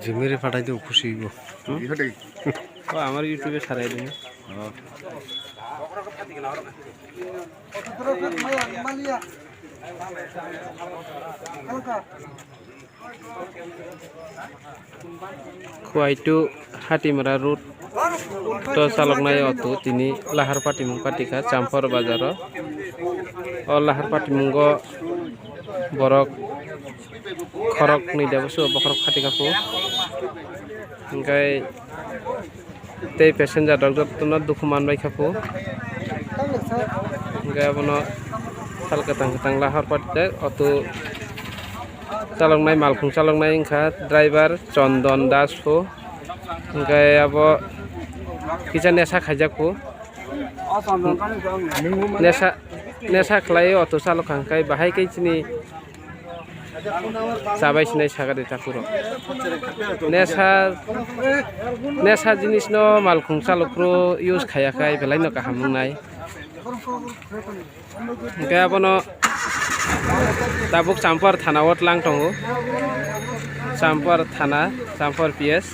জিমেরে পাঠাই দিও খুশি হইব। আমার ইউটিউবে ছাড়াই দিন। খুয়াইটু হাটিমারা রুট তো চালকনায় অত তিনি লাহার পাটিমুং পাটিকা চাম্পর বাজার ও লাহার পাটিমুঙ্গ বরক খরক নিদাবসু বখরক খাটিকাপু ओमफ्राय tei passenger rok jotono duku manbai khapu hingke abono salkatang katang lahar patte auto chaloknai malkhung chaloknai wngkha driver Chondon Das pu hingke abo kisa nesha khaijak pu nesha khlai auto chalok hangkai bahai kai chini sabai sinai sagari takuro nesha jinis no malkhung chalokro use khayakai belai no kaham nai hingke abono tabuk champar thana ot lang tongo champar thana champar PS